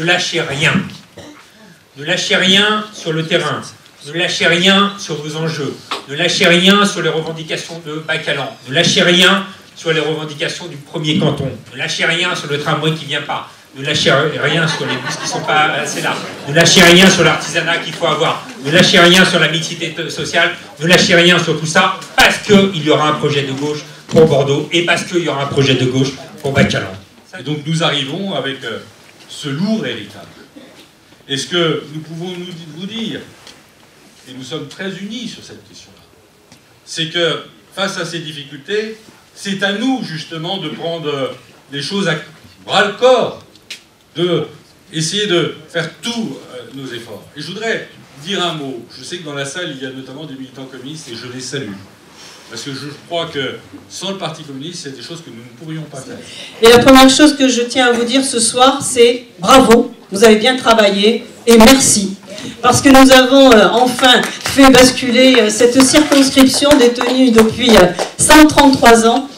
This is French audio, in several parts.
lâchez rien. Ne lâchez rien sur le terrain. Ne lâchez rien sur vos enjeux. Ne lâchez rien sur les revendications de Bacalan. Ne lâchez rien sur les revendications du premier canton. Ne lâchez rien sur le tramway qui ne vient pas. Ne lâchez rien sur les bus qui ne sont pas assez là. Ne lâchez rien sur l'artisanat qu'il faut avoir. Ne lâchez rien sur la mixité sociale. Ne lâchez rien sur tout ça parce qu'il y aura un projet de gauche pour Bordeaux et parce qu'il y aura un projet de gauche pour Bacalan. Et donc nous arrivons avec ce lourd héritage. Et ce que nous pouvons vous dire, et nous sommes très unis sur cette question-là, c'est que face à ces difficultés, c'est à nous justement de prendre les choses à bras-le-corps, d'essayer de faire tous nos efforts. Et je voudrais dire un mot. Je sais que dans la salle, il y a notamment des militants communistes et je les salue. Parce que je crois que sans le Parti communiste, il y a des choses que nous ne pourrions pas faire. Et la première chose que je tiens à vous dire ce soir, c'est bravo, vous avez bien travaillé et merci. Parce que nous avons enfin fait basculer cette circonscription détenue depuis 133 ans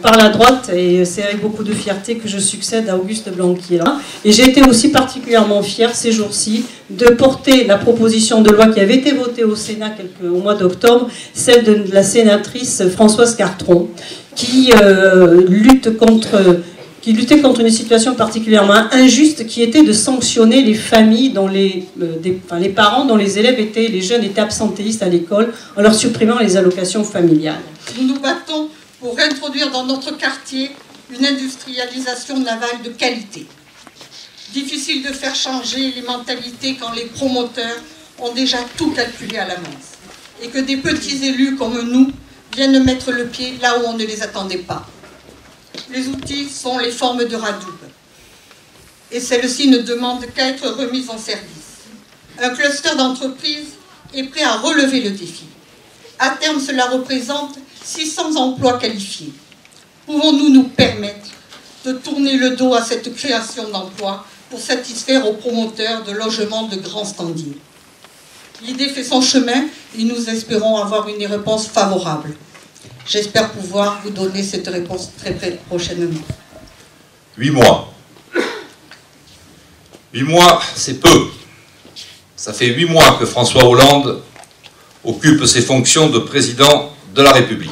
par la droite, et c'est avec beaucoup de fierté que je succède à Auguste Blanc qui est là. Et j'ai été aussi particulièrement fière ces jours-ci de porter la proposition de loi qui avait été votée au Sénat au mois d'octobre, celle de la sénatrice Françoise Cartron, qui luttait contre une situation particulièrement injuste qui était de sanctionner les familles dont les parents dont les jeunes étaient absentéistes à l'école en leur supprimant les allocations familiales. Nous nous battons pour réintroduire dans notre quartier une industrialisation navale de qualité. Difficile de faire changer les mentalités quand les promoteurs ont déjà tout calculé à l'avance et que des petits élus comme nous viennent mettre le pied là où on ne les attendait pas. Les outils sont les formes de radoub et celles-ci ne demandent qu'à être remises en service. Un cluster d'entreprises est prêt à relever le défi. À terme, cela représente 600 emplois qualifiés. Pouvons-nous nous permettre de tourner le dos à cette création d'emplois pour satisfaire aux promoteurs de logements de grands standings? L'idée fait son chemin et nous espérons avoir une réponse favorable. J'espère pouvoir vous donner cette réponse très prochainement. 8 mois. 8 mois, c'est peu. Ça fait 8 mois que François Hollande occupe ses fonctions de président de la République.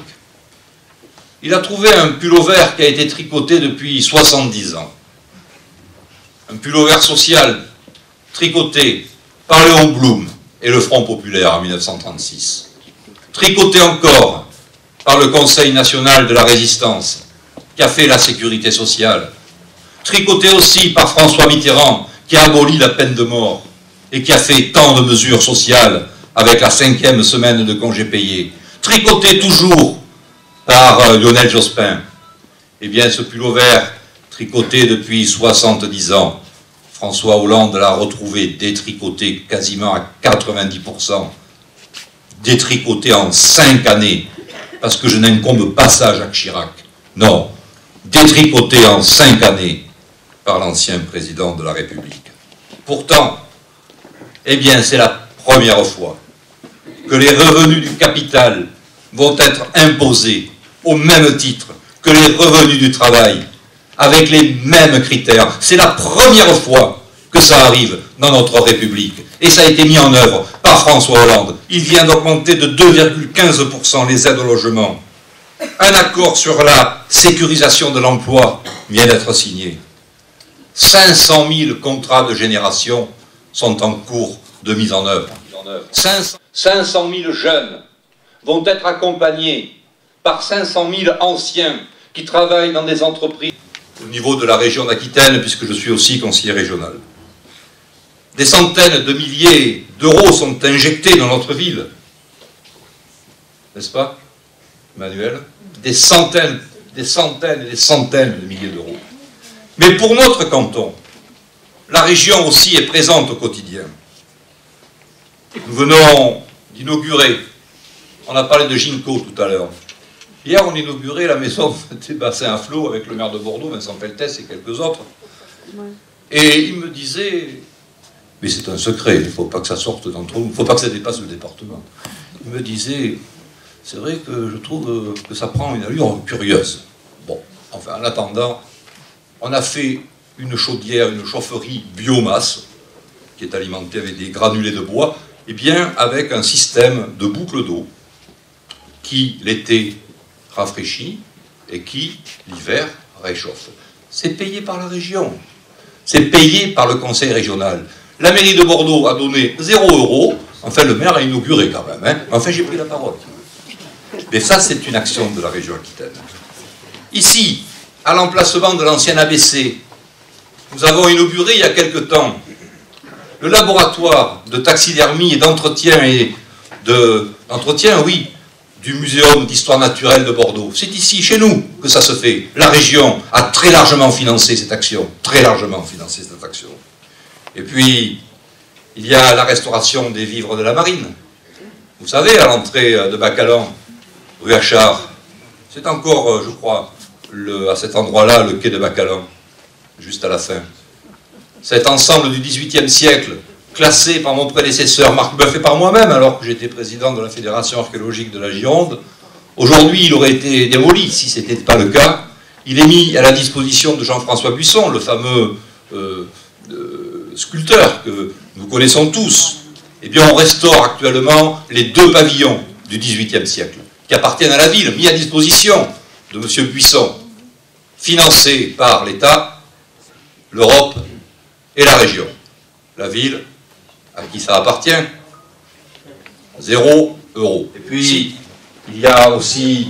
Il a trouvé un pull-over qui a été tricoté depuis 70 ans. Un pull-over social tricoté par Léon Blum et le Front populaire en 1936. Tricoté encore par le Conseil national de la résistance qui a fait la sécurité sociale. Tricoté aussi par François Mitterrand qui a aboli la peine de mort et qui a fait tant de mesures sociales avec la 5e semaine de congés payés. Tricoté toujours par Lionel Jospin. Eh bien, ce pull-over tricoté depuis 70 ans, François Hollande l'a retrouvé détricoté quasiment à 90%, détricoté en 5 années, parce que je n'incombe pas ça à Jacques Chirac. Non, détricoté en 5 années par l'ancien président de la République. Pourtant, eh bien, c'est la première fois que les revenus du capital vont être imposés au même titre que les revenus du travail, avec les mêmes critères. C'est la première fois que ça arrive dans notre République. Et ça a été mis en œuvre par François Hollande. Il vient d'augmenter de 2,15% les aides au logement. Un accord sur la sécurisation de l'emploi vient d'être signé. 500 000 contrats de génération sont en cours de mise en œuvre. 500 000 jeunes vont être accompagnés par 500 000 anciens qui travaillent dans des entreprises au niveau de la région d'Aquitaine, puisque je suis aussi conseiller régional. Des centaines de milliers d'euros sont injectés dans notre ville. N'est-ce pas, Emmanuel? Des centaines et des centaines de milliers d'euros. Mais pour notre canton, la région aussi est présente au quotidien. Nous venons d'inaugurer, on a parlé de Ginko tout à l'heure. Hier, on inaugurait la maison des bassins à flot avec le maire de Bordeaux, Vincent Peltès et quelques autres. Ouais. Et il me disait, mais c'est un secret, il ne faut pas que ça sorte d'entre nous, il ne faut pas que ça dépasse le département. Il me disait, c'est vrai que je trouve que ça prend une allure curieuse. Bon, enfin, en attendant, on a fait une chaudière, une chaufferie biomasse, qui est alimentée avec des granulés de bois, et bien avec un système de boucle d'eau qui, l'été, rafraîchit et qui, l'hiver, réchauffe. C'est payé par la région. C'est payé par le conseil régional. La mairie de Bordeaux a donné 0 €. Enfin, le maire a inauguré quand même. Hein. Enfin, j'ai pris la parole. Mais ça, c'est une action de la région Aquitaine. Ici, à l'emplacement de l'ancien ABC, nous avons inauguré il y a quelque temps le laboratoire de taxidermie et d'entretien du Muséum d'histoire naturelle de Bordeaux. C'est ici, chez nous, que ça se fait. La région a très largement financé cette action. Très largement financé cette action. Et puis, il y a la restauration des vivres de la marine. Vous savez, à l'entrée de Bacalan, rue Achard, c'est encore, je crois, à cet endroit-là, le quai de Bacalan, juste à la fin. Cet ensemble du XVIIIe siècle, classé par mon prédécesseur Marc Boeuf et par moi-même, alors que j'étais président de la Fédération archéologique de la Gironde, aujourd'hui il aurait été démoli, si ce n'était pas le cas. Il est mis à la disposition de Jean-François Buisson, le fameux sculpteur que nous connaissons tous. Eh bien, on restaure actuellement les 2 pavillons du XVIIIe siècle, qui appartiennent à la ville, mis à disposition de M. Buisson, financés par l'État, l'Europe et la région. La ville, à qui ça appartient, 0 €. Et puis, il y a aussi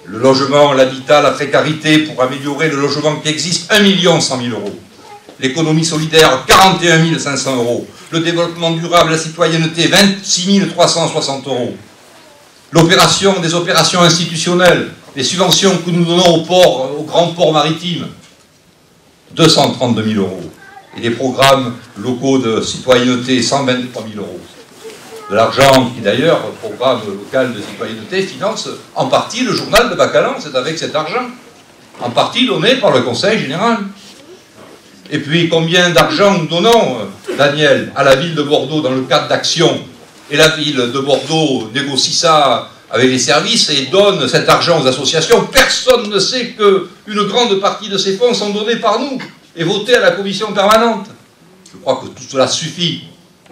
le logement, l'habitat, la précarité pour améliorer le logement qui existe, 1 100 000 €. L'économie solidaire, 41 500 €. Le développement durable, la citoyenneté, 26 360 €. L'opération des opérations institutionnelles, les subventions que nous donnons aux ports, aux grands ports maritimes, 232 000 €. Et les programmes locaux de citoyenneté, 123 000 €. De l'argent qui, d'ailleurs, le programme local de citoyenneté finance en partie le journal de Bacalan, c'est avec cet argent, en partie donné par le Conseil général. Et puis, combien d'argent nous donnons, Daniel, à la ville de Bordeaux dans le cadre d'actions? Et la ville de Bordeaux négocie ça avec les services et donne cet argent aux associations. Personne ne sait qu'une grande partie de ces fonds sont donnés par nous et votés à la commission permanente. Je crois que tout cela suffit.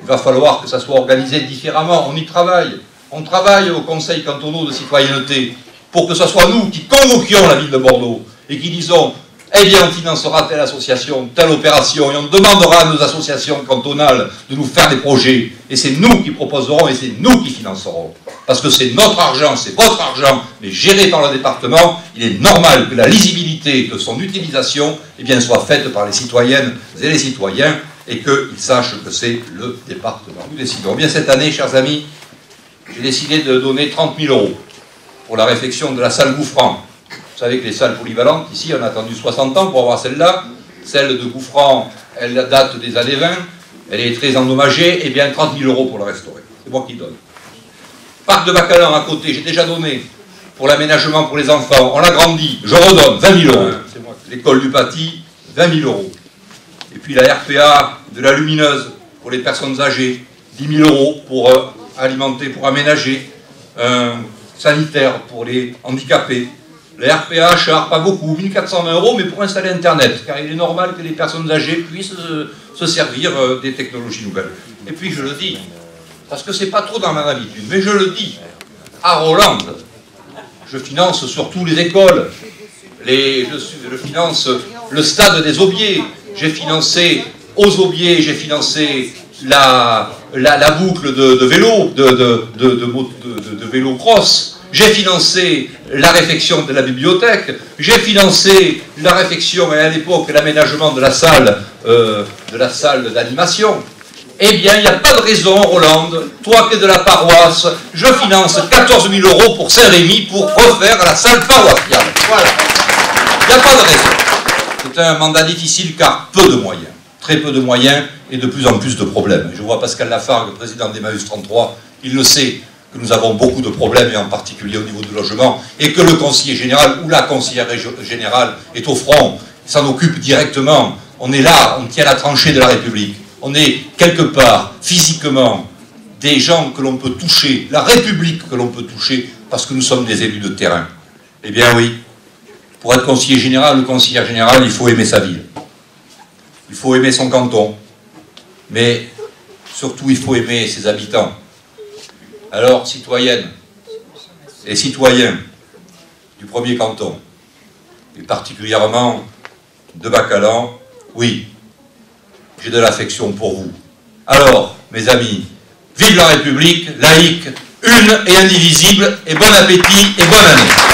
Il va falloir que ça soit organisé différemment. On y travaille. On travaille au conseil cantonal de citoyenneté pour que ce soit nous qui convoquions la ville de Bordeaux et qui disons: eh bien, on financera telle association, telle opération, et on demandera à nos associations cantonales de nous faire des projets. Et c'est nous qui proposerons et c'est nous qui financerons. Parce que c'est notre argent, c'est votre argent, mais géré par le département. Il est normal que la lisibilité de son utilisation soit faite par les citoyennes et les citoyens et qu'ils sachent que c'est le département. Nous décidons. Bien, cette année, chers amis, j'ai décidé de donner 30 000 € pour la réfection de la salle Gouffran. Vous savez que les salles polyvalentes, ici, on a attendu 60 ans pour avoir celle-là. Celle de Gouffran, elle date des années 20. Elle est très endommagée. Eh bien, 30 000 € pour la restaurer. C'est moi qui donne. Parc de Bacalan, à côté, j'ai déjà donné pour l'aménagement pour les enfants. On l'agrandit. Je redonne 20 000 €. L'école du Paty, 20 000 €. Et puis la RPA de la Lumineuse pour les personnes âgées, 10 000 € pour alimenter, pour aménager. Sanitaire pour les handicapés. La RPA charge pas beaucoup, 1 420 €, mais pour installer Internet, car il est normal que les personnes âgées puissent se servir des technologies nouvelles. Et puis je le dis, parce que c'est pas trop dans ma habitude, mais je le dis, à Rolande, je finance surtout les écoles, je finance le stade des Aubiers, j'ai financé aux Aubiers, j'ai financé la boucle de vélo, de vélo cross. J'ai financé la réfection de la bibliothèque, j'ai financé la réfection et à l'époque l'aménagement de la salle d'animation. Eh bien, il n'y a pas de raison, Rolande, toi qui es de la paroisse, je finance 14 000 € pour Saint-Rémy pour refaire la salle paroissiale. Voilà. Il n'y a pas de raison. C'est un mandat difficile car peu de moyens. Très peu de moyens et de plus en plus de problèmes. Je vois Pascal Lafargue, président d'Emmaüs 33, il le sait que nous avons beaucoup de problèmes, et en particulier au niveau du logement, et que le conseiller général ou la conseillère générale est au front, s'en occupe directement. On est là, on tient la tranchée de la République. On est quelque part, physiquement, des gens que l'on peut toucher, la République que l'on peut toucher, parce que nous sommes des élus de terrain. Eh bien oui, pour être conseiller général ou conseillère générale, il faut aimer sa ville. il faut aimer son canton, mais surtout il faut aimer ses habitants. Alors, citoyennes et citoyens du premier canton, et particulièrement de Bacalan, oui, j'ai de l'affection pour vous. Alors, mes amis, vive la République, laïque, une et indivisible, et bon appétit et bonne année.